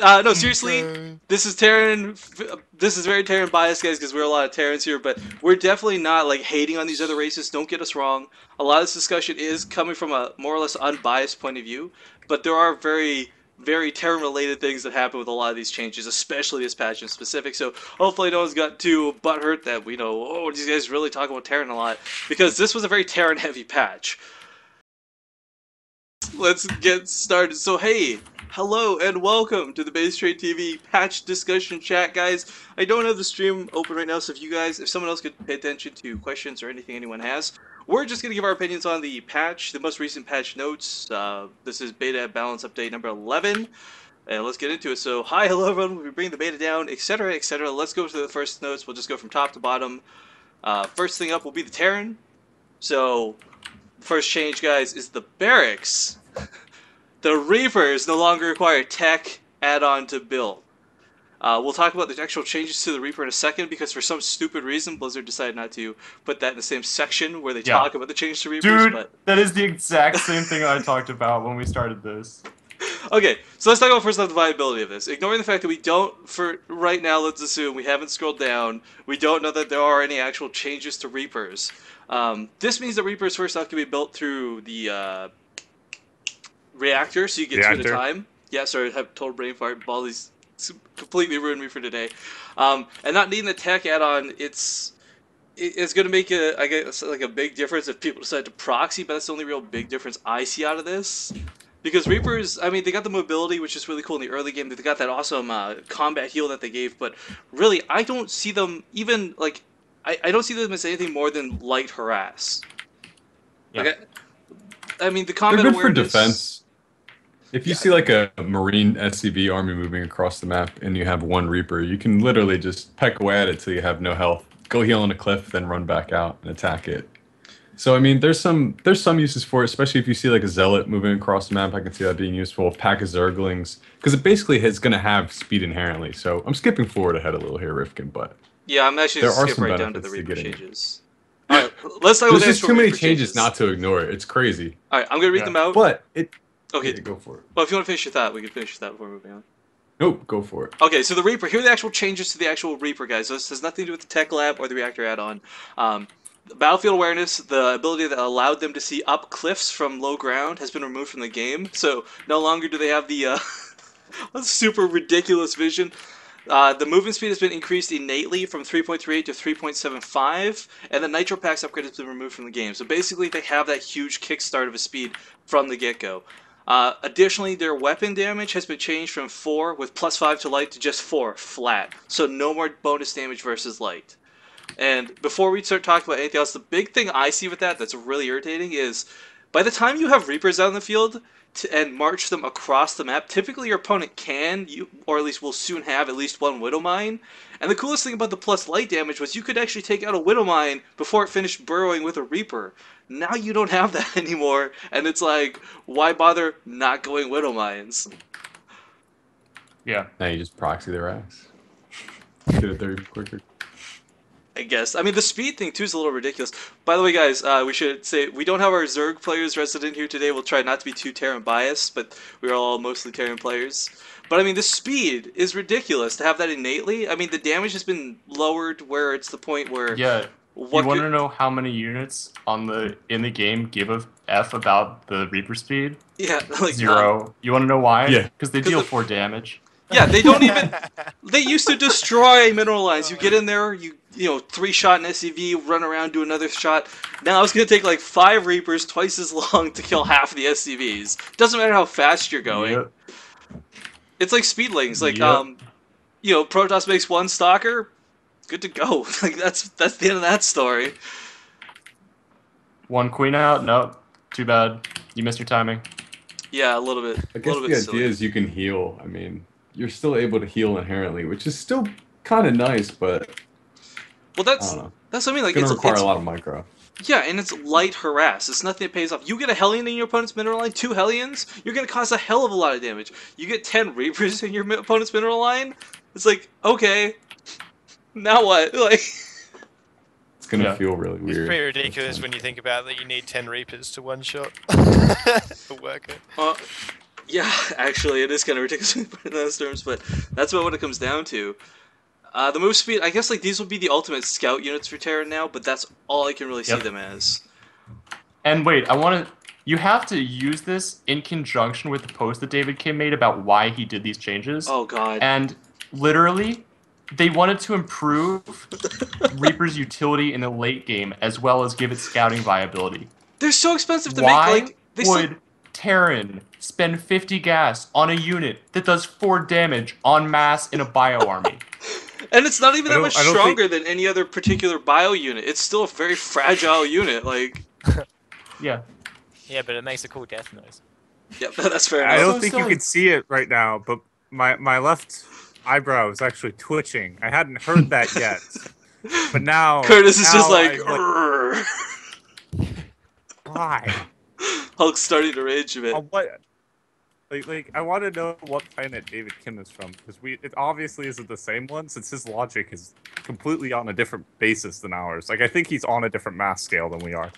But no, seriously, this is Terran. This is very Terran biased, guys, because we're a lot of Terrans here. But we're definitely not like hating on these other races. Don't get us wrong. A lot of this discussion is coming from a more or less unbiased point of view. But there are very Terran related things that happen with a lot of these changes, especially this patch in specific. So hopefully no one's got too butthurt that we know, oh, these guys really talk about Terran a lot, because this was a very Terran heavy patch. Let's get started. So hey, hello and welcome to the BaseTradeTV patch discussion chat, guys. I don't have the stream open right now, so if someone else could pay attention to questions or anything anyone has, we're just going to give our opinions on the patch, the most recent patch notes. This is beta balance update number 11, and let's get into it. So hi, hello everyone, we'll be bringing the beta down, etc, etc. Let's go to the first notes. We'll just go from top to bottom. First thing up will be the Terran. So first change, guys, is the barracks. The Reapers no longer require tech add-on to build. We'll talk about the actual changes to the Reaper in a second, because for some stupid reason Blizzard decided not to put that in the same section where they talk about the change to Reapers. Dude, that is the exact same thing I talked about when we started this. Okay, so let's talk about first the viability of this. Ignoring the fact that we don't, for right now, let's assume we haven't scrolled down, we don't know that there are any actual changes to Reapers. This means that Reapers first off can be built through the reactor, so you get two at a time. Yeah, sorry, I have total brain fart. Baldi's completely ruined me for today. And not needing the tech add-on, it's going to make I guess like a big difference if people decide to proxy, but that's the only real big difference I see out of this. Because Reapers, I mean, they got the mobility, which is really cool in the early game. They got that awesome combat heal that they gave, but really, I don't see them even, like, I don't see them as anything more than light harass. Yeah. Like, I mean, the combat They're good awareness... for defense. If you see like a Marine SCV army moving across the map and you have one Reaper, you can literally just peck away at it till you have no health. Go heal on a cliff, then run back out and attack it. So I mean, there's some uses for it, especially if you see like a Zealot moving across the map. I can see that being useful. A pack of Zerglings, because it basically is going to have speed inherently. So I'm skipping forward ahead a little here, Rifkin, but yeah, I'm actually there just are skip some right down to benefits the to Reaper getting changes. All right, let's talk about there's just too many changes changes not to ignore it. It's crazy. All right, I'm gonna read them out. But it. Okay, Yeah, go for it. Well, if you want to finish your thought, we can finish your thought before moving on. Nope, go for it. Okay, so the Reaper. Here are the actual changes to the actual Reaper, guys. So this has nothing to do with the Tech Lab or the Reactor add-on. The battlefield awareness, the ability that allowed them to see up cliffs from low ground, has been removed from the game. So no longer do they have the super ridiculous vision. The movement speed has been increased innately from 3.38 to 3.75, and the Nitro Packs upgrade has been removed from the game. So basically, they have that huge kickstart of a speed from the get-go. Additionally, their weapon damage has been changed from 4 with +5 to light to just 4 flat. So no more bonus damage versus light. And before we start talking about anything else, the big thing I see with that that's really irritating is by the time you have Reapers out in the field and march them across the map, typically your opponent or at least will soon have at least one Widow Mine. And the coolest thing about the plus light damage was you could actually take out a Widow Mine before it finished burrowing with a Reaper. Now you don't have that anymore, and it's like, why bother not going Widow Mines? Yeah. Now you just proxy their ass. Get it there quicker. I guess. I mean, the speed thing, too, is a little ridiculous. By the way, guys, we should say we don't have our Zerg players resident here today. We'll try not to be too Terran biased, but we're all mostly Terran players. But, I mean, the speed is ridiculous to have that innately. I mean, the damage has been lowered where it's the point where... Yeah. You want to know how many units in the game give a F about the Reaper speed? Yeah, like 0. You want to know why? Yeah. Because they deal 4 damage. Yeah, they don't even... They used to destroy mineral lines. You get in there, you know, 3-shot an SCV, run around, do another shot. Now it's going to take like 5 Reapers, twice as long to kill half the SCVs. Doesn't matter how fast you're going. Yep. It's like speedlings. Like, Yep. you know, Protoss makes 1 Stalker, good to go. Like, that's the end of that story. 1 Queen out? Nope. Too bad. You missed your timing. Yeah, a little bit. I guess the idea is you can heal. I mean, you're still able to heal inherently, which is still kind of nice, but well, that's what I mean. Like, it's gonna require a lot of micro. Yeah, and it's light harass. It's nothing that pays off. You get a Hellion in your opponent's mineral line, 2 Hellions, you're gonna cause a hell of a lot of damage. You get 10 Reapers in your opponent's mineral line, it's like, okay, now what? Like, it's gonna feel really weird. It's pretty ridiculous when you think about that. You need 10 Reapers to one-shot a worker. Yeah, actually, it is kind of ridiculous when you put it in those terms, but that's about what it comes down to. The move speed, I guess like these would be the ultimate scout units for Terran now, but that's all I can really see Yep. them as. And wait, I want to. You have to use this in conjunction with the post that David Kim made about why he did these changes. Oh god. And literally, they wanted to improve Reaper's utility in the late game as well as give it scouting viability. They're so expensive to Why make, like, they would Terran spend 50 gas on a unit that does 4 damage en masse in a bio army? And it's not even that much I don't stronger than any other particular bio unit. It's still a very fragile unit, like... Yeah. Yeah, but it makes a cool death noise. Yep, that's fair I enough. don't think you can see it right now, but my left eyebrow is actually twitching. I hadn't heard that yet, but now Curtis is just now like... I'm why? Hulk's starting to rage a bit. What? Like, I want to know what planet David Kim is from, because it obviously isn't the same one, since his logic is completely on a different basis than ours. Like, I think he's on a different mass scale than we are.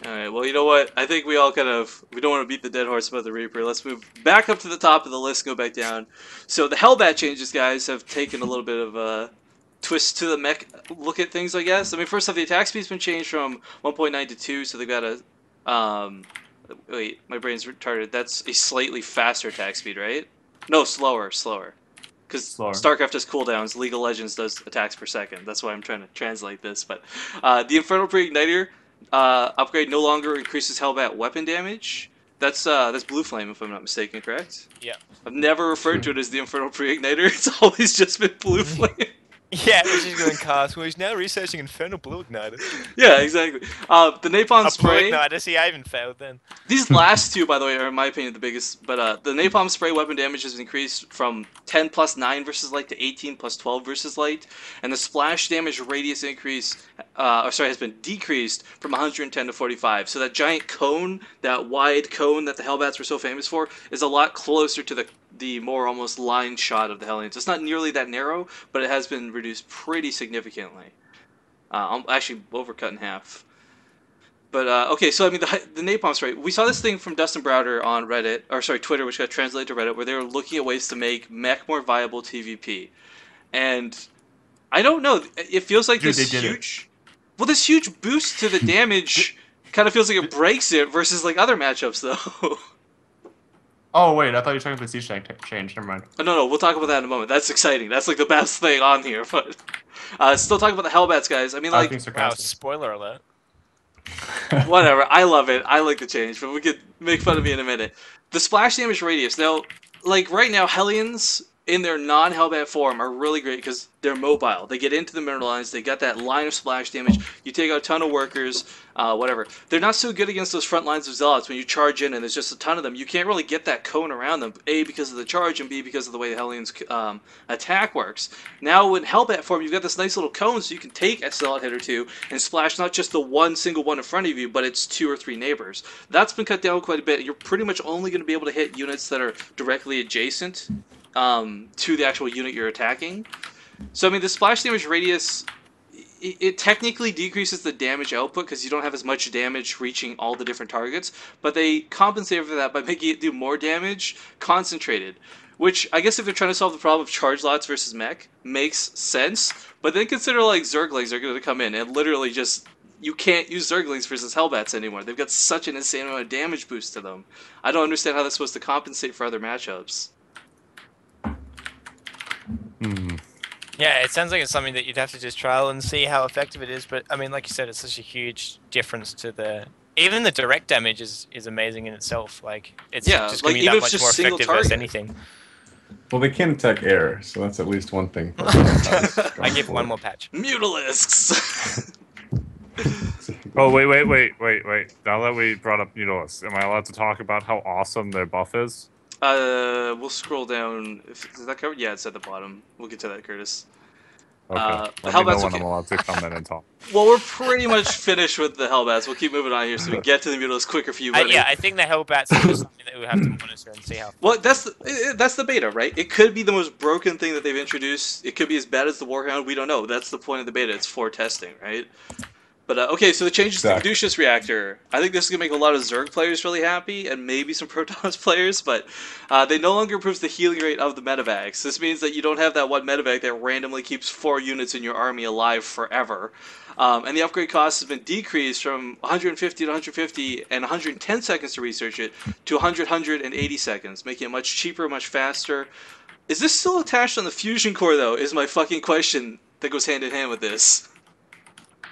Alright, well, you know what? I think we all kind of... We don't want to beat the dead horse about the Reaper. Let's move back up to the top of the list, go back down. So the Hellbat changes, guys, have taken a little bit of a twist to the mech look at things, I guess. I mean, first off, the attack speed's been changed from 1.9 to 2, so they've got a... wait, my brain's retarded. That's a slightly faster attack speed, right? No, slower. Because StarCraft does cooldowns, League of Legends does attacks per second. That's why I'm trying to translate this. But the Infernal Pre-Igniter upgrade no longer increases Hellbat weapon damage. That's Blue Flame, if I'm not mistaken, correct? Yeah. I've never referred to it as the Infernal Pre-Igniter. It's always just been Blue Flame. Yeah, which is going cast. Well, he's now researching Infernal Blue Igniter. Yeah, exactly. The Napalm Spray... Igniter, see, I even failed then. These last two, by the way, are in my opinion the biggest. But the Napalm Spray weapon damage has increased from 10 plus 9 versus light to 18 plus 12 versus light. And the splash damage radius increase, has been decreased from 110 to 45. So that giant cone, that wide cone that the Hellbats were so famous for, is a lot closer to the more almost line shot of the Hellions. It's not nearly that narrow, but it has been reduced pretty significantly. Actually, overcut in half. But, okay, so, I mean, the Napalm Spray, we saw this thing from Dustin Browder on Reddit, or sorry, Twitter, which got translated to Reddit, where they were looking at ways to make mech more viable TVP. And I don't know, it feels like this huge... Well, this huge boost to the damage kind of feels like it breaks it versus, like, other matchups, though. Oh, wait, I thought you were talking about the siege tank change. Never mind. Oh, no, we'll talk about that in a moment. That's exciting. That's, like, the best thing on here, but... still talking about the Hellbats, guys. I mean, like... Wow, spoiler alert. Whatever, I love it. I like the change, but we could make fun of me in a minute. The splash damage radius. Now, like, right now, Hellions... in their non-Hellbat form are really great because they're mobile. They get into the mineral lines. They got that line of splash damage. You take out a ton of workers, whatever. They're not so good against those front lines of Zealots when you charge in and there's just a ton of them. You can't really get that cone around them, A, because of the charge, and B, because of the way the Hellions attack works. Now, in Hellbat form, you've got this nice little cone so you can take a Zealot hit or two and splash not just the one single one in front of you, but it's 2 or 3 neighbors. That's been cut down quite a bit. You're pretty much only going to be able to hit units that are directly adjacent to the actual unit you're attacking. So, I mean, the splash damage radius, it technically decreases the damage output because you don't have as much damage reaching all the different targets, but they compensate for that by making it do more damage concentrated, which I guess if they're trying to solve the problem of charge lots versus mech, makes sense, but then consider like Zerglings are going to come in and literally just... You can't use Zerglings versus Hellbats anymore. They've got such an insane amount of damage boost to them. I don't understand how that's supposed to compensate for other matchups. Yeah, it sounds like it's something that you'd have to just trial and see how effective it is. But I mean, like you said, it's such a huge difference to the... Even the direct damage is amazing in itself. Like, it's just going to be that much more effective as anything. Well, they can attack air, so that's at least one thing. I give one more patch. Mutalisks! Oh, wait. Now that we brought up Mutalisks, am I allowed to talk about how awesome their buff is? We'll scroll down. Is that covered? Yeah, it's at the bottom. We'll get to that, Curtis. Okay. Let me know when I'm allowed to come in and talk. Well, we're pretty much finished with the Hellbats. We'll keep moving on here so we get to the Mutalisks quicker for you. Yeah, I think the Hellbats is just something that we have to monitor and see how... Well, that's the beta, right? It could be the most broken thing that they've introduced. It could be as bad as the Warhound. We don't know. That's the point of the beta. It's for testing, right? But okay, so the changes to the Exactly. Caduceus reactor. I think this is gonna make a lot of Zerg players really happy, and maybe some Protons players. But they no longer improves the healing rate of the medevacs. This means that you don't have that one medevac that randomly keeps 4 units in your army alive forever. And the upgrade cost has been decreased from 150 to 150 and 110 seconds to research it to 180 seconds, making it much cheaper, much faster. Is this still attached on the fusion core though? Is my fucking question that goes hand in hand with this.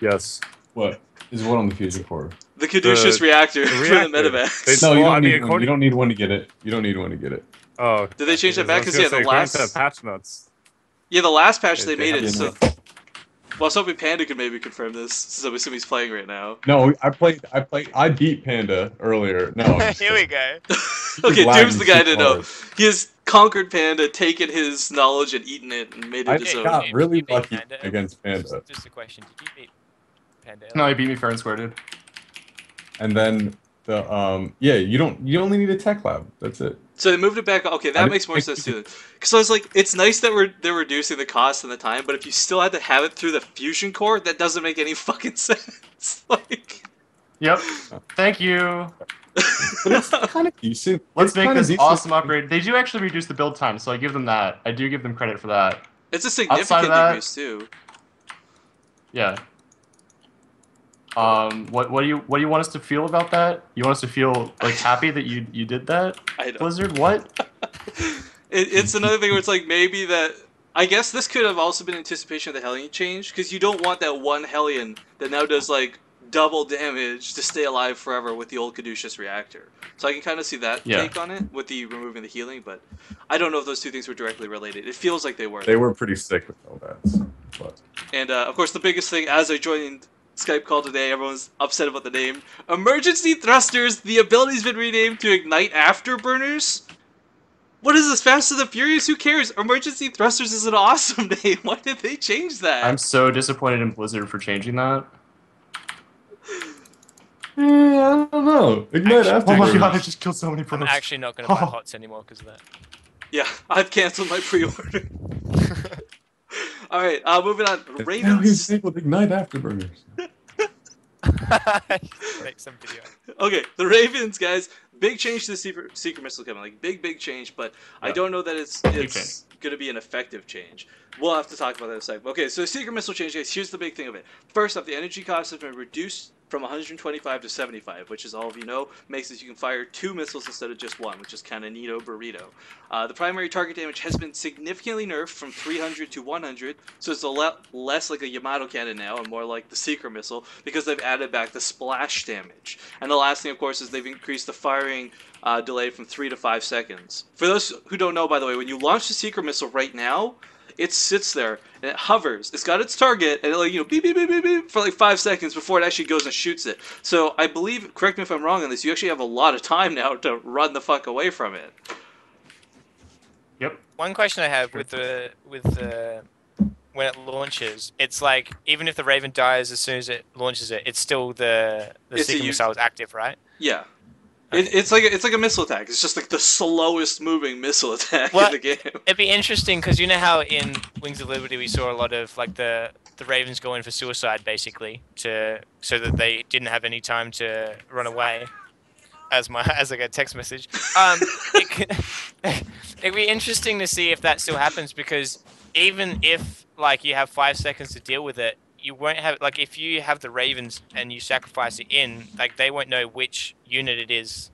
Yes. What is what on the fusion core? The Caduceus reactor for the reactor. medevacs. No, you Well, don't I need mean, one. You don't need one to get it. You don't need one to get it. Oh. Did they change that back? Because Because yeah, the according last to the patch notes. the last patch they They made it have- so. Well, I was hoping Panda could maybe confirm this, since I'm assuming he's playing right now. No, I beat Panda earlier. No. I'm just Here we kidding. go. Okay, lagging Doom's the guy too to know. hard. He has conquered Panda, taken his knowledge and eaten it, and made I it his own. got really You beat lucky Panda. against Panda, Just a question: did you beat Panda? No, he beat me fair and square, dude. and then the yeah, you only need a tech lab. That's it. So they moved it back. Okay, that makes more sense too. Because I was like, it's nice that they're reducing the cost and the time, but if you still had to have it through the fusion core, that doesn't make any fucking sense. Like, Yep. Thank you. But it's kind of decent. Let's It's make kinda this decent. awesome upgrade. They do actually reduce the build time, so I give them that. I do give them credit for that. it's a Outside significant of that- decrease too. Yeah. What do you want us to feel about that? You want us to feel like happy that you did that, I don't. Blizzard? What? It's another thing where it's like maybe that. I guess this could have also been anticipation of the Hellion change, because you don't want that one Hellion that now does like double damage to stay alive forever with the old Caduceus reactor. So I can kind of see that Yeah. take on it with the removing the healing, but I don't know if those two things were directly related. It feels like they were. They were pretty sick with all that. But And of course, the biggest thing as I joined Skype call today, everyone's upset about the name. Emergency thrusters. The ability's been renamed to ignite afterburners. What is this? Fast and the Furious? Who cares? Emergency thrusters is an awesome name. Why did they change that? I'm so disappointed in Blizzard for changing that. I don't know. Ignite Actually- Oh my after. god, I just killed so many I'm pros. actually not going to buy HOTS anymore because of that. Yeah, I've canceled my pre-order. All right, moving on. Now he's Ravens. able to ignite afterburners. Make some video. Okay, the Ravens, guys. Big change to the secret missile coming. Like big change, but I Yeah. don't know that it's change. going to be an effective change. We'll have to talk about that in a second. Okay, so the secret missile change, guys. Here's the big thing of it. First off, the energy cost has been reduced from 125 to 75, which, as all of you know, makes it you can fire 2 missiles instead of just 1, which is kind of neato burrito. The primary target damage has been significantly nerfed from 300 to 100, so it's a lot less like a Yamato cannon now and more like the secret missile because they've added back the splash damage. And the last thing, of course, is they've increased the firing delay from 3 to 5 seconds. For those who don't know, by the way, when you launch the secret missile right now, it sits there and it hovers. It's got its target and it like beep beep beep beep beep for like 5 seconds before it actually goes and shoots it. So I believe, correct me if I'm wrong on this, you actually have a lot of time now to run the fuck away from it. Yep. One question I have with the when it launches, it's like even if the Raven dies as soon as it launches it, it's still the It's a secret use- missile is active, right? Yeah. Okay. It's like a missile attack. It's just like the slowest moving missile attack in What? the game. It'd be interesting because you know how in Wings of Liberty we saw a lot of like the Ravens going for suicide basically so that they didn't have any time to run away. As I get a text message, it'd be interesting to see if that still happens because even if like you have 5 seconds to deal with it, you won't have like if you have the Ravens and you sacrifice it in, like they won't know which unit it is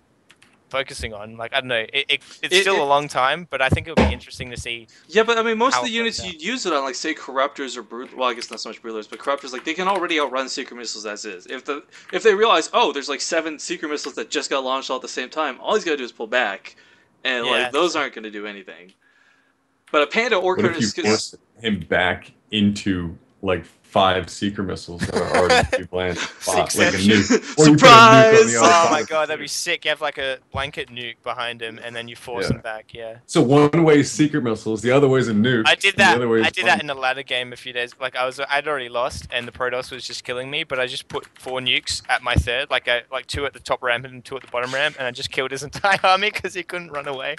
focusing on. Like I don't know, it's still a long time, but I think it'll be interesting to see. Yeah, but I mean, most How of the it units plays out. you'd use it on, like say Corruptors or well, I guess not so much Brulers, but Corruptors, like they can already outrun Secret Missiles as is. If they realize, oh, there's like 7 Secret Missiles that just got launched all at the same time, all he's gotta do is pull back, and Yeah, like those aren't gonna do anything. But a Panda or What if you Curtis, force him back into like 5 secret missiles that are already planned? Like a nuke. Or you put a nuke on the Surprise! other Oh side my of god, the that'd be sick. You have like a blanket nuke behind him, and then you force Yeah. him back. Yeah. So one way is secret missiles, the other way is a nuke. I did and the that. other way is I did one- that in a ladder game a few days. Like I'd already lost, and the Protoss was just killing me. But I just put 4 nukes at my third, like 2 at the top ramp and 2 at the bottom ramp, and I just killed his entire army because he couldn't run away.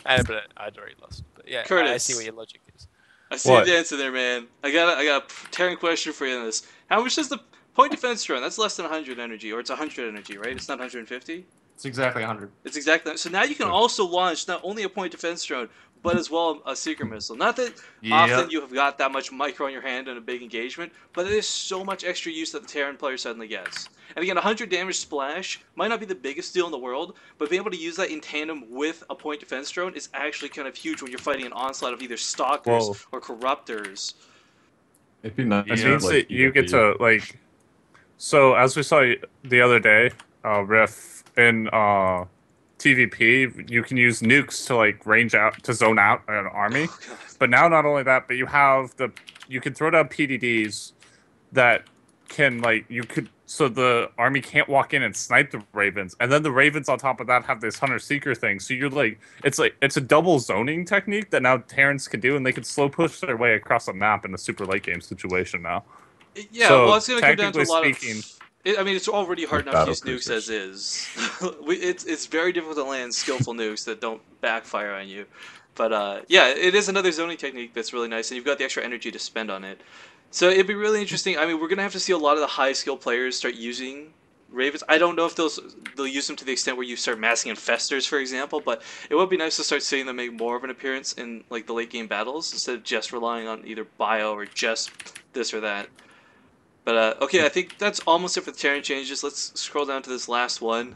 But I'd already lost. But yeah, I Curtis. see what your logic is. I see What? the answer there, man. I got a tearing question for you on this. How much does the point defense drone, that's less than 100 energy, or it's 100 energy, right? It's not 150? It's exactly 100. It's exactly so. Now you can also launch not only a point defense drone, but as well a secret missile. Not that often you have got that much micro in your hand in a big engagement, but it is so much extra use that the Terran player suddenly gets. And again, 100 damage splash might not be the biggest deal in the world, but being able to use that in tandem with a point defense drone is actually kind of huge when you're fighting an onslaught of either stalkers or corruptors. It'd be nice. It means that you get to like. So as we saw the other day, Riff in TVP, you can use nukes to like range out to zone out an army. But now not only that, but you can throw down PDDs that can so the army can't walk in and snipe the Ravens, and then the Ravens on top of that have this Hunter Seeker thing. So it's a double zoning technique that now Terrans can do, and they can slow push their way across the map in a super late game situation now. Yeah, so well, it's going to come down to a lot speaking, of. I mean, it's already hard enough to use nukes as is. It's very difficult to land skillful nukes that don't backfire on you. But yeah, it is another zoning technique that's really nice, and you've got the extra energy to spend on it. So it'd be really interesting. I mean, we're going to have to see a lot of the high skill players start using Ravens. I don't know if they'll use them to the extent where you start massing infestors, for example, but it would be nice to start seeing them make more of an appearance in like the late game battles instead of just relying on either bio or just this or that. But okay, I think that's almost it for the Terran changes. Let's scroll down to this last one.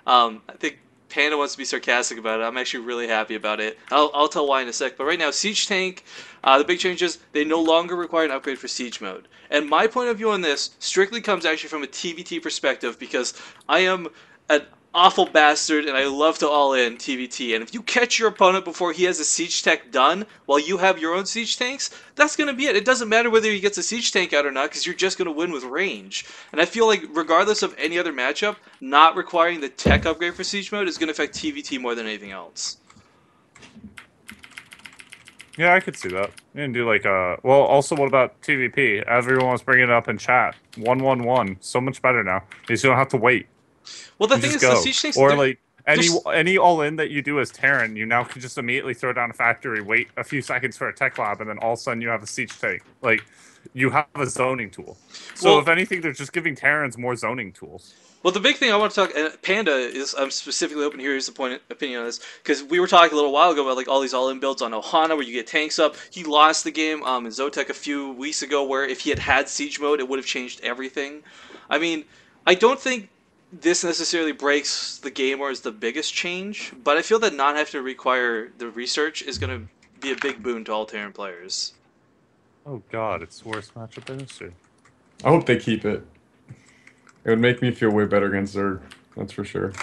I think Panda wants to be sarcastic about it. I'm actually really happy about it. I'll tell why in a sec. But right now, Siege Tank, the big change is they no longer require an upgrade for Siege Mode. And my point of view on this strictly comes actually from a TVT perspective because I am an awful bastard and I love to all-in TVT. And if you catch your opponent before he has a Siege Tech done while you have your own Siege Tanks, that's going to be it. It doesn't matter whether he gets a Siege Tank out or not because you're just going to win with range. And I feel like regardless of any other matchup, not requiring the tech upgrade for Siege Mode is going to affect TVT more than anything else. Yeah, I could see that. You can do like well, also what about TVP? Everyone was bringing it up in chat. 1-1-1. So much better now. Because you don't have to wait. Well, the thing is, the Siege Tanks... Or like, any all-in that you do as Terran, you now can just immediately throw down a factory, wait a few seconds for a tech lab, and then all of a sudden you have a Siege Tank. Like, you have a zoning tool. So if anything, they're just giving Terrans more zoning tools. Well, the big thing I want to talk, and Panda is, I'm specifically hoping to hear his opinion on this, because we were talking a little while ago about like all these all-in builds on Ohana where you get tanks up. He lost the game in Zotek a few weeks ago where if he had Siege Mode, it would have changed everything. I mean, I don't think this necessarily breaks the game or is the biggest change, but I feel that not having to require the research is going to be a big boon to all Terran players. Oh god, it's the worst matchup in history. I hope they keep it. It would make me feel way better against Zerg, that's for sure.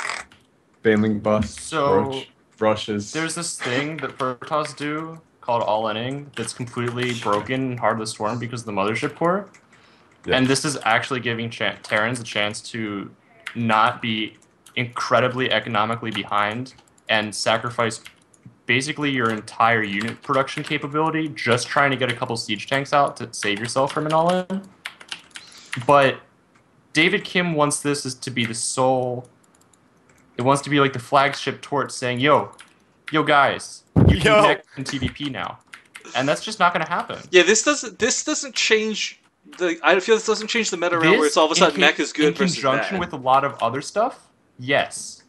Baneling busts, So, rushes. there's this thing that Protoss do called all-inning that's completely broken in Heart of the Storm because of the Mothership Core. Yeah. And this is actually giving Terrans a chance to not be incredibly economically behind and sacrifice basically your entire unit production capability just trying to get a couple siege tanks out to save yourself from an all-in. But David Kim wants this to be the sole... It wants to be like the flagship torch saying, yo guys, you can connect in TVP now. And that's just not going to happen. Yeah, this doesn't change... I feel this doesn't change the meta around where it's all of a sudden mech is good versus bad. In conjunction with a lot of other stuff, yes.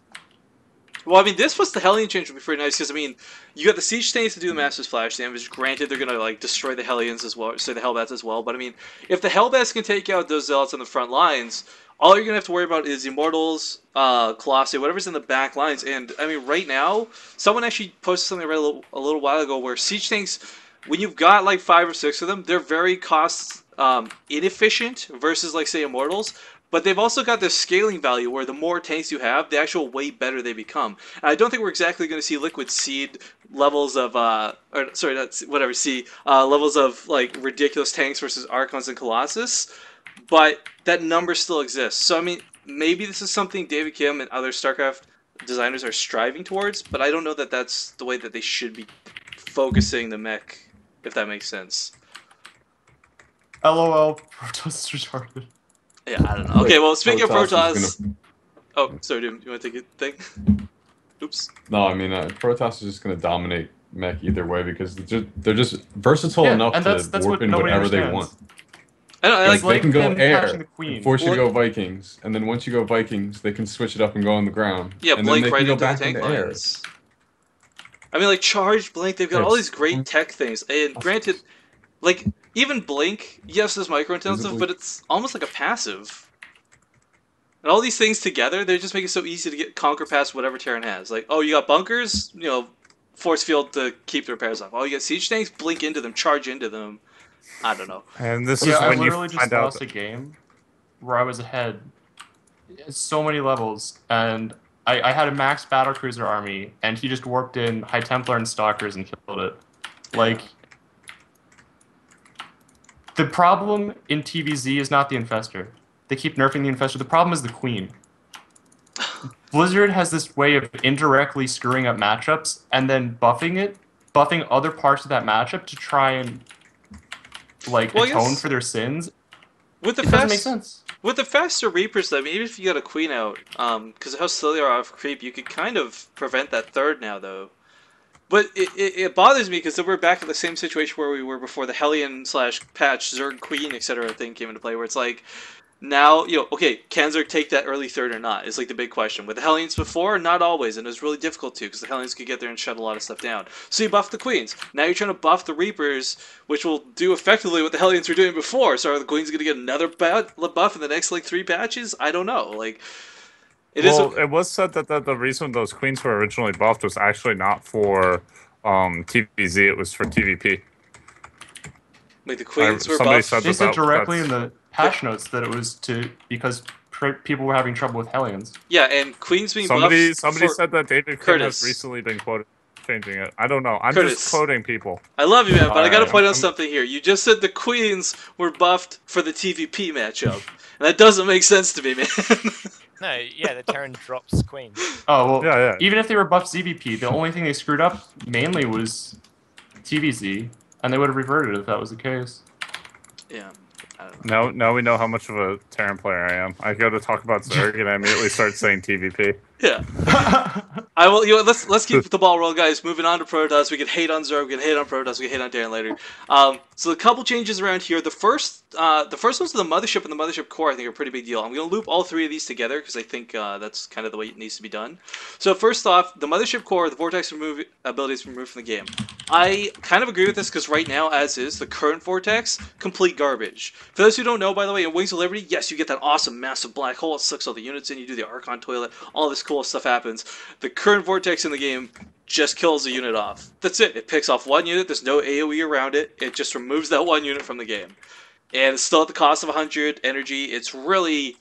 Well, I mean, this was the Hellion change would be pretty nice because I mean, you got the siege tanks to do the massive splash damage. Granted, they're gonna like destroy the Hellions as well, so the Hellbats as well. But I mean, if the Hellbats can take out those zealots on the front lines, all you're gonna have to worry about is Immortals, Colossi, whatever's in the back lines. And I mean, right now, someone actually posted something I read a little while ago where siege tanks, when you've got like 5 or 6 of them, they're very cost inefficient versus like say Immortals. But they've also got this scaling value where the more tanks you have, the actual way better they become. And I don't think we're exactly going to see Liquid Seed levels of, levels of like ridiculous tanks versus Archons and Colossus. But that number still exists. So I mean, maybe this is something David Kim and other StarCraft designers are striving towards. But I don't know that that's the way that they should be focusing the mech, if that makes sense. LOL, Protoss is retarded. Yeah, I don't know. Okay, well, speaking of Protoss... Oh, sorry, dude. You want to take a thing? Oops. No, I mean, Protoss is just going to dominate mech either way because they're just versatile enough to warp in whatever they want. I don't I Like, like. they can go them catching air the queen. and force you to Well, go Vikings, and then once you go Vikings, they can switch it up and go on the ground. Yeah, And then blink they right can go into the back tank into air. lines. I mean, like charge, blink. They've got all these It's great tech things. And granted, like even blink, yes, is micro intensive, visibly. but it's almost like a passive. And all these things together, they just make it so easy to conquer past whatever Terran has. Like, oh, you got bunkers, force field to keep the repairs off. Oh, you got siege tanks, blink into them, charge into them. I don't know. And this Yeah, is I when you literally just find out lost a game where I was ahead so many levels, and I had a max battlecruiser army, and he just warped in High Templar and Stalkers and killed it. Like, the problem in TVZ is not the Infestor. They keep nerfing the Infestor. The problem is the Queen. Blizzard has this way of indirectly screwing up matchups and then buffing other parts of that matchup to try and atone for their sins. With the It doesn't make sense. With the faster Reapers, though, I mean, even if you got a Queen out, because of how slow they are off creep, you could kind of prevent that third now, though. But it bothers me because then we're back in the same situation where we were before the Hellion / patch Zerg Queen, etc. thing came into play, where it's like, now, okay, can Zerg take that early third or not? Is like the big question. With the Hellions before, not always, and it was really difficult to, because the Hellions could get there and shut a lot of stuff down. So you buff the Queens. Now you're trying to buff the Reapers, which will do effectively what the Hellions were doing before. So are the Queens going to get another buff in the next, 3 patches? I don't know. Like, it was said that the reason those queens were originally buffed was actually not for TVZ, it was for TVP. Like the Queens were somebody buffed? said They said directly that's- in the patch notes that it was because people were having trouble with Hellions. Yeah, and Queens being somebody buffed somebody for said that David King Curtis. has recently been quoted changing it. I don't know. I'm Curtis. just quoting people. I love you, man, but I gotta Alright, point out something here. You just said the Queens were buffed for the TVP matchup. And that doesn't make sense to me, man. No, yeah, the Terran drops Queen. Oh, well, Yeah. even if they were buffed ZVP, the only thing they screwed up mainly was TVZ, and they would have reverted if that was the case. Yeah, I don't know. Now we know how much of a Terran player I am. I go to talk about Zerg and I immediately start saying TVP. Yeah. I will. Let's keep the ball rolling, guys. Moving on to Protoss. We can hate on Zerg. We can hate on Protoss. We can hate on Terran later. So a couple changes around here. The first ones to the mothership and the mothership core, I think, are a pretty big deal. I'm going to loop all 3 of these together because I think that's kind of the way it needs to be done. So first off, the mothership core, the vortex ability is removed from the game. I kind of agree with this because right now, as is, the current vortex, complete garbage. For those who don't know, by the way, in Wings of Liberty, yes, you get that awesome massive black hole. It sucks all the units in. You do the Archon toilet. All this cool stuff happens. The current vortex in the game just kills a unit off. That's it. It picks off 1 unit. There's no AoE around it. It just removes that 1 unit from the game. And it's still at the cost of 100 energy. It's really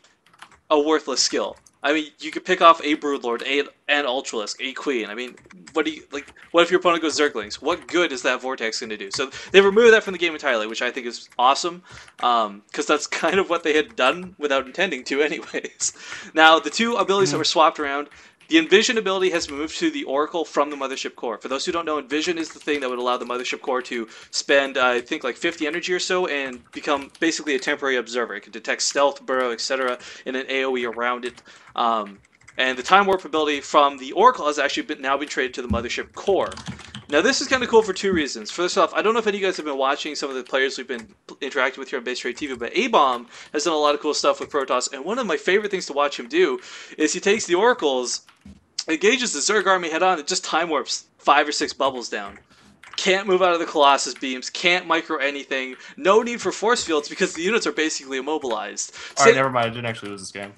a worthless skill. I mean, you could pick off a Broodlord, an Ultralisk, a Queen. I mean, what if your opponent goes Zerglings? What good is that Vortex going to do? So they removed that from the game entirely, which I think is awesome, because that's kind of what they had done without intending to anyways. Now, the 2 abilities that were swapped around, the Envision ability has moved to the Oracle from the Mothership Core. For those who don't know, Envision is the thing that would allow the Mothership Core to spend, I think, 50 energy or so and become basically a temporary observer. It can detect stealth, burrow, etc. in an AoE around it. And the Time Warp ability from the Oracle has actually now been traded to the Mothership Core. Now, this is kind of cool for 2 reasons. First off, I don't know if any of you guys have been watching some of the players we've been interacting with here on BaseTradeTV, but A-Bomb has done a lot of cool stuff with Protoss, and one of my favorite things to watch him do is he takes the Oracles, engages the Zerg army head-on, and just Time Warps 5 or 6 bubbles down. Can't move out of the Colossus beams, can't micro anything, no need for force fields because the units are basically immobilized. Alright, never mind, I didn't actually lose this game.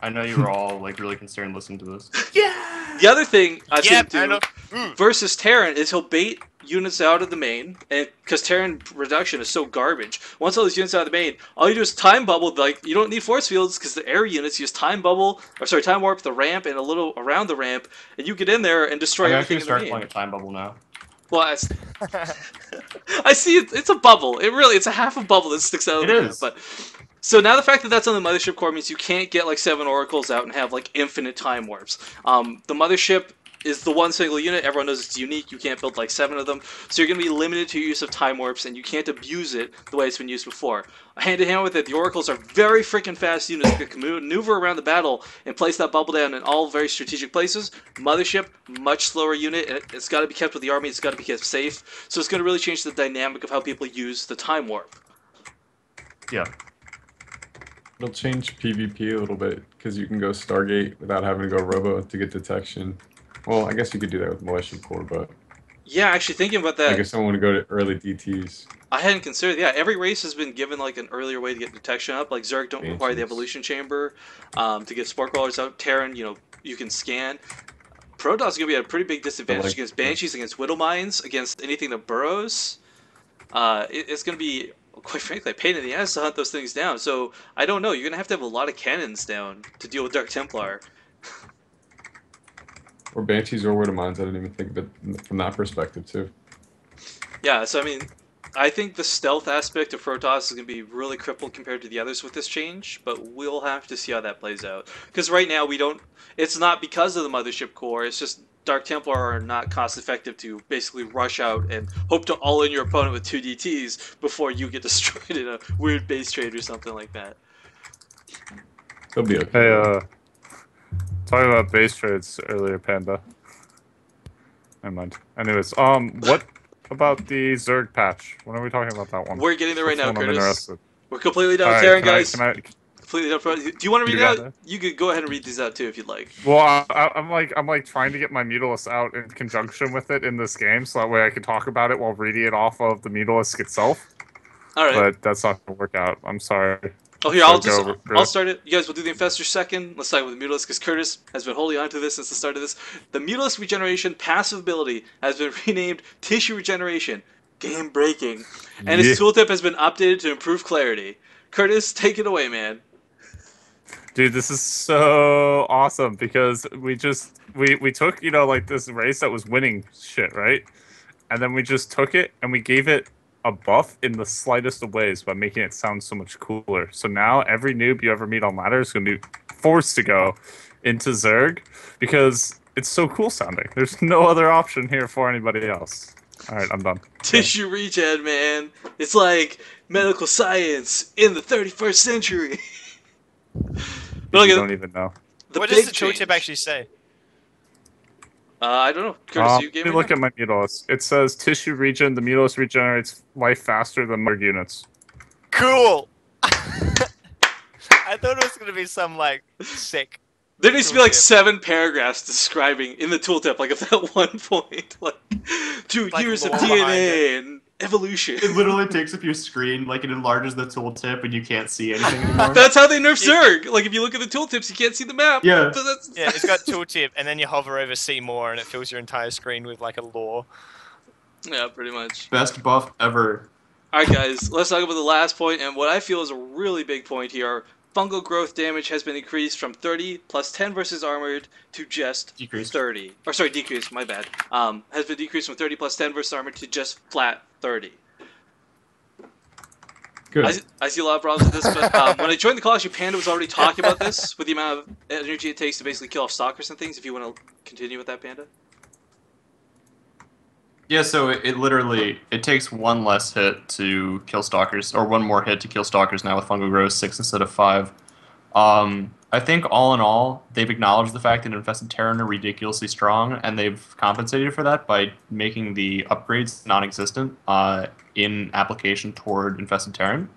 I know you were all really concerned listening to this. Yeah! The other thing I've seen him do versus Terran is he'll bait units out of the main, and because Terran reduction is so garbage, once all these units out of the main, all you do is time bubble. You don't need force fields because the air units use time bubble, time warp the ramp and a little around the ramp, and you get in there and destroy everything in the main. I'm actually start playing a time bubble now. Well, I see it's a bubble. It's a half a bubble that sticks out of the ramp, but. So now the fact that that's on the Mothership Core means you can't get 7 Oracles out and have infinite time warps. The Mothership is the one single unit. Everyone knows it's unique. You can't build 7 of them. So you're going to be limited to your use of time warps, and you can't abuse it the way it's been used before. Hand in hand with it, the Oracles are very freaking fast units that can maneuver around the battle and place that bubble down in all very strategic places. Mothership, much slower unit. It's got to be kept with the army. It's got to be kept safe. So it's going to really change the dynamic of how people use the time warp. Yeah. It'll change PvP a little bit because you can go Stargate without having to go Robo to get detection. Well, I guess you could do that with Militia Core, but Yeah, actually thinking about like that, if someone would go to early DTs, I hadn't considered. Yeah, every race has been given like an earlier way to get detection up. Like Zerg don't require the Banshees. evolution chamber to get spore crawlers out. Terran, you know, you can scan. Protoss is gonna be at a pretty big disadvantage like- against Banshees, against Widow Mines, against anything that burrows. It's gonna be, quite frankly, a pain in the ass to hunt those things down. So I don't know. You're gonna have a lot of cannons down to deal with Dark Templar. or Banshees or Widow Mines. I didn't even think of it from that perspective too. Yeah, so I mean, I think the stealth aspect of Protoss is going to be really crippled compared to the others with this change, but we'll have to see how that plays out. Because right now we don't, it's not because of the Mothership Core, it's just Dark Templar are not cost effective to basically rush out and hope to all-in your opponent with 2 DTs before you get destroyed in a weird base trade or something like that. They'll be okay. Hey, talking about base trades earlier, Panda. Never mind. Anyways, what about the Zerg patch? When are we talking about that one? We're getting there right now, That's one I'm Curtis. interested. We're completely done with Alright, Terran, can I- guys. can I- Completely done. Do you want to read You it got out? it. You could go ahead and read these out too if you'd like. Well, I'm like trying to get my Mutalisk out in conjunction with it in this game, so that way I can talk about it while reading it off of the Mutalisk itself. All right. But that's not gonna work out. I'm sorry. Oh, here, So I'll start it. You guys will do the Infestor second. Let's start with the Mutalisk, because Curtis has been holding on to this since the start of this. The Mutalisk Regeneration passive ability has been renamed Tissue Regeneration. Game breaking. And its tooltip has been updated to improve clarity. Curtis, take it away, man. Dude, this is so awesome because we took, you know, like this race that was winning shit, right? And then we just took it and we gave it a buff in the slightest of ways by making it sound so much cooler. So now every noob you ever meet on ladder is going to be forced to go into Zerg because it's so cool sounding. There's no other option here for anybody else. All right, I'm done. Tissue Regen, man. It's like medical science in the 31st century. But You look don't at even know. the What big does the tooltip change. actually say? I don't know. Curtis, you Let gave me me look at my Mutalisk. It says tissue regen. The Mutalisk regenerates life faster than Merg units. Cool! I thought it was going to be some, like, sick. There needs to be like Tooltip. 7 paragraphs describing in the tooltip, like at that one point, like 2 Like years of lore behind DNA and evolution. It literally takes up your screen, like it enlarges the tooltip, and you can't see anything anymore. That's how they nerf Zerg. Like if you look at the tooltips, you can't see the map. Yeah. So that's Yeah, it's got tooltip, and then you hover over see more, and it fills your entire screen with, like, a lore. yeah, pretty much. Best buff ever. All right, guys, let's talk about the last point, and what I feel is a really big point here. Fungal growth damage has been increased from 30 plus 10 versus armored to just Decreased. 30. Or sorry, decreased. My bad. Has been decreased from 30 plus 10 versus armored to just flat 30. Good. I see a lot of problems with this, but when I joined the call, actually, Panda was already talking about this with the amount of energy it takes to basically kill off stalkers and things. If you want to continue with that, Panda. Yeah, so it literally it takes one less hit to kill stalkers, or one more hit to kill stalkers now with fungal growth, 6 instead of 5. I think all in all, they've acknowledged the fact that infested Terran are ridiculously strong, and they've compensated for that by making the upgrades non-existent in application toward infested Terran.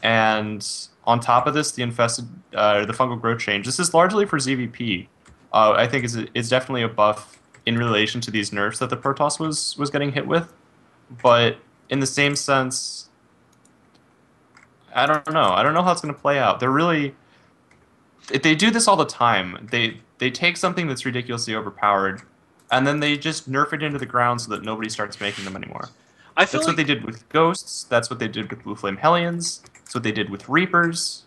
And on top of this, the fungal growth change. This is largely for ZVP. I think is definitely a buff in relation to these nerfs that the Protoss was getting hit with, but in the same sense, I don't know. I don't know how it's going to play out. They do this all the time. They take something that's ridiculously overpowered, and then they just nerf it into the ground so that nobody starts making them anymore. I feel That's what they did with Ghosts. That's what they did with Blue Flame Hellions. That's what they did with Reapers.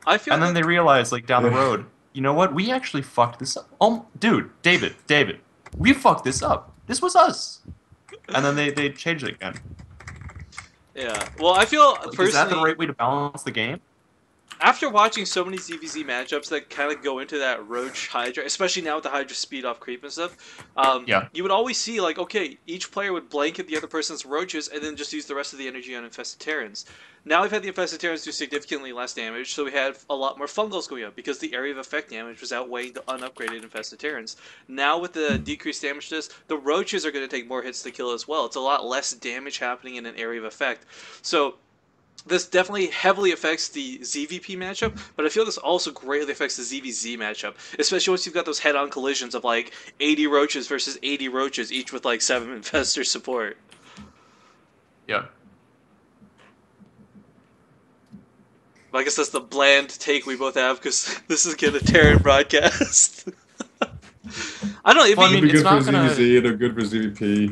I feel And then they realized, like, down the road, you know what? We actually fucked this up. Oh, dude, David, we fucked this up. This was us. And then they changed it again. Yeah. Well, I feel personally. Is that the right way to balance the game? After watching so many ZVZ matchups that kind of go into that Roach Hydra, especially now with the Hydra speed off creep and stuff, Yeah. you would always see, like, okay, each player would blanket the other person's Roaches and then just use the rest of the energy on Infested Terrans. Now we've had the Infested Terrans do significantly less damage, so we had a lot more Fungals going up because the area of effect damage was outweighing the unupgraded Infested Terrans. Now with the decreased damage to this, the Roaches are going to take more hits to kill as well. It's a lot less damage happening in an area of effect. So this definitely heavily affects the ZVP matchup, but I feel this also greatly affects the ZVZ matchup, especially once you've got those head-on collisions of like 80 roaches versus 80 roaches, each with like 7 infestor support. Yeah. I guess that's the bland take we both have because this is getting a Terran broadcast. I don't know. Well, I It'd mean, be it's good for not gonna. ZVZ. They're good for ZVP.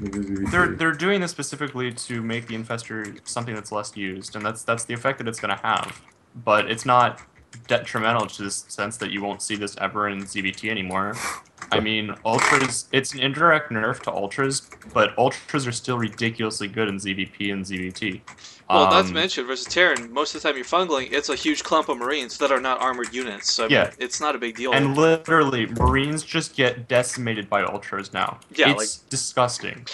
Good for ZVP. They're doing this specifically to make the infestor something that's less used, and that's the effect that it's gonna have. But it's not detrimental to the sense that you won't see this ever in ZVT anymore. I mean, ultras. It's an indirect nerf to ultras, but ultras are still ridiculously good in ZVP and ZVT. Well, not to mention versus Terran, most of the time you're fungling, it's a huge clump of Marines that are not armored units. So I mean, it's not a big deal. And literally, Marines just get decimated by ultras now. Yeah, it's disgusting.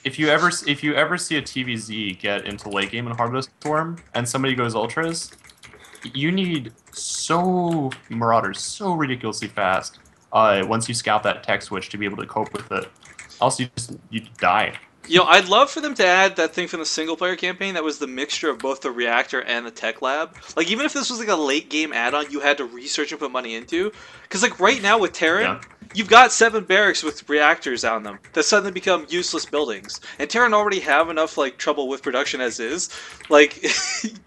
If you ever see a TVZ get into late game in Harvest Storm and somebody goes ultras, you need Marauders so ridiculously fast. Once you scout that tech switch to be able to cope with it, else you die. You know, I'd love for them to add that thing from the single-player campaign that was the mixture of both the reactor and the tech lab. Like, even if this was like a late-game add-on you had to research and put money into. Because, like, right now with Terran, you've got 7 barracks with reactors on them that suddenly become useless buildings. And Terran already have enough, like, trouble with production as is. Like,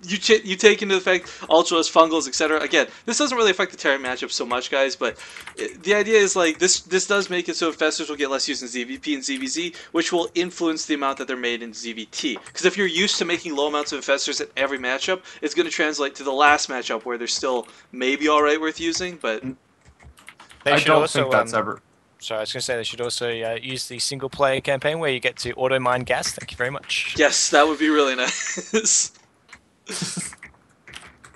you take into effect Ultras, Fungals, etc. Again, this doesn't really affect the Terran matchup so much, guys, but the idea is, like, this does make it so Infestors will get less used in ZVP and ZVZ, which will influence the amount that they're made in ZVT. Because if you're used to making low amounts of Infestors at every matchup, it's going to translate to the last matchup where they're still maybe alright worth using, but... They I should don't also, think that's ever... Sorry, I was going to say they should also use the single-player campaign where you get to auto-mine gas. Thank you very much. Yes, that would be really nice.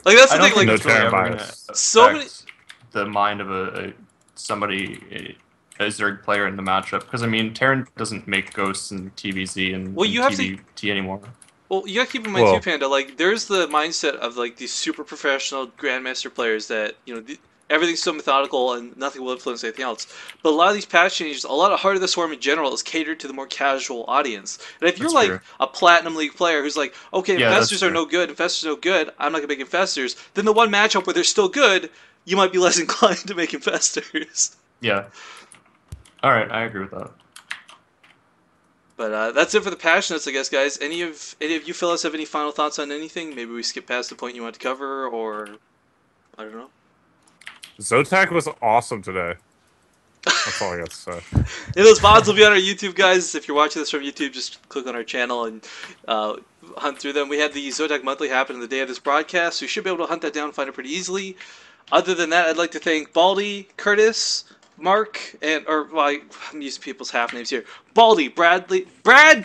Like, that's the thing, like... no it's really Terran ever gonna bias. So affect the mind of somebody... a Zerg player in the matchup, because I mean, Terran doesn't make ghosts in TVZ and, Well, you have TVT anymore. Well, you gotta keep in mind too, Panda, like, there's the mindset of, like, these super professional Grandmaster players that, you know, everything's so methodical and nothing will influence anything else. But a lot of these patch changes, a lot of Heart of the Swarm in general is catered to the more casual audience. And if you're, That's like, true. a Platinum League player who's like, okay, Yeah, Infestors that's are true. no good, Infestors are no good, I'm not gonna make Infestors, then the one matchup where they're still good, you might be less inclined to make Infestors. Yeah. Alright, I agree with that. But that's it for the passionates, I guess, guys. Any of you fellas have any final thoughts on anything? Maybe we skip past the point you want to cover, or I don't know. Zotac was awesome today. That's all I got to say. Yeah, those VODs will be on our YouTube, guys. If you're watching this from YouTube, just click on our channel and hunt through them. We had the Zotac Monthly happen on the day of this broadcast, so you should be able to hunt that down and find it pretty easily. Other than that, I'd like to thank Baldy, Curtis, Mark, and I'm using people's half names here. Baldy, Brad,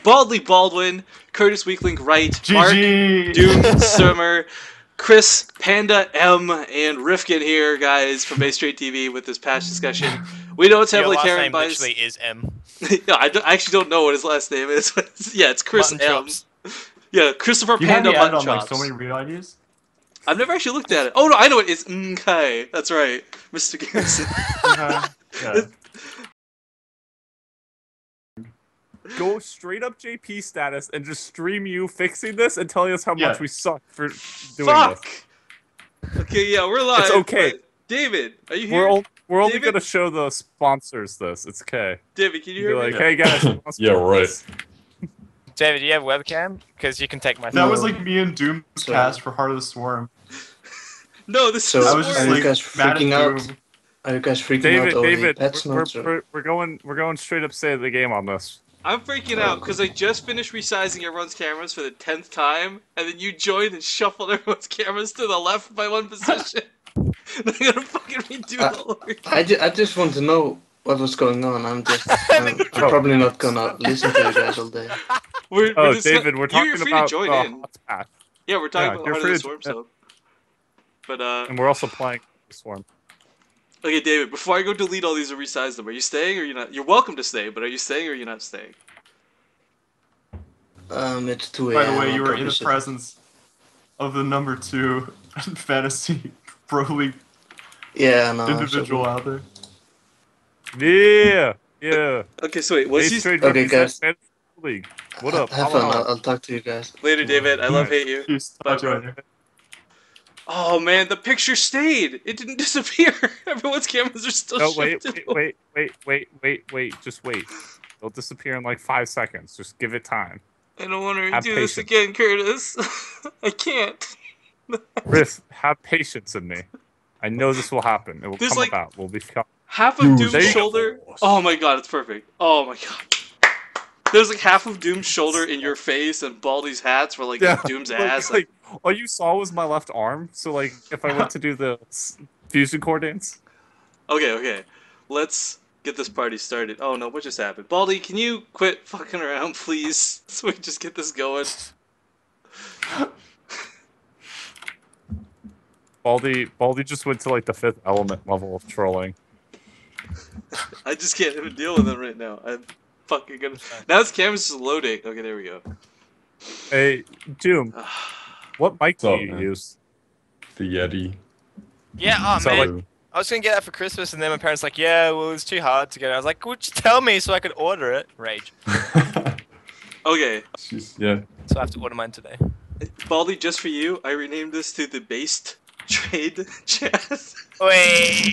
Baldly Baldwin, Curtis Weaklink Wright, Mark, Doom Summer, Chris, Panda M, and Rifkin here, guys, from BaseTradeTV with this patch discussion. We know it's heavily Your last Terran name biased. literally is M. Yeah, I actually don't know what his last name is. Yeah, it's Chris Mutton M. chops. Yeah, Christopher You have Panda me added Mutton on Chops. like so many real IDs? I've never actually looked at it. Oh no, I know it. It's Kai. That's right, Mr. Garrison. Yeah. Go straight up JP status and just stream you fixing this and telling us how much we suck for doing Fuck. this. Okay, yeah, we're live. It's okay. but- David, are you here? We're only David? gonna show the sponsors this. It's okay. David, can you Be hear like, me? hey guys. Yeah, right. this. David, do you have webcam? Because you can take my That phone. was like me and Doom's cast for Heart of the Swarm. No, this So is. I was just are you like guys mad at freaking out? Doom. Are you guys freaking David, out over the David, patch notes? or- we're going straight up state of the game on this. I'm freaking out because I just finished resizing everyone's cameras for the 10th time, and then you joined and shuffled everyone's cameras to the left by one position. I'm gonna fucking redo the whole thing. I just want to know what was going on. I'm probably not gonna listen to you guys all day. We're Oh, just, David, we're you're talking free about to join in. HOTS patch, Yeah, we're talking Yeah, about you're Heart of free the to Swarm join. stuff. But and we're also playing Swarm. okay, David. Before I go delete all these and resize them, are you staying or you're not? You're welcome to stay, but are you staying or you're not staying? It's 2 By a.m. the way, you I'll were in probably the sit- presence of the number 2 fantasy pro league Yeah, no. individual out there. Yeah, yeah. Okay, so wait, was he? Okay, guys. League. What up? Have fun. I'll talk to you guys. Later, David. I love hate you. Peace. Bye, Talk to you bro. later. Oh man, the picture stayed. It didn't disappear. Everyone's cameras are still No, wait. shifted. Just wait. It'll disappear in like 5 seconds. Just give it time. I don't want to Have do this patience. again, Curtis. I can't. Riff, have patience in me. I know this will happen. It will There's come like- about. We'll become. Half of Use Doom's the shoulder. Force. Oh my god, it's perfect. Oh my god. There's like half of Doom's shoulder in your face, and Baldy's hats were like Doom's ass. Like, all you saw was my left arm. So like, if I went to do the fusion core dance, Okay. Let's get this party started. Oh no, what just happened? Baldy, can you quit fucking around, please? So we can just get this going. Baldy just went to like the 5th element level of trolling. I just can't even deal with him right now. I'm fucking gonna. Now this camera's just loading. Okay, there we go. Hey, Doom, what mic do What's up, you man? use? The Yeti. Yeah, oh So, man. like- I was gonna get that for Christmas, and then my parents like, yeah, well, it's too hard to get it. I was like, well, just tell me so I could order it. Rage. Okay, Yeah. So I have to order mine today. Baldy, just for you, I renamed this to the Based Trade Chat. Wait.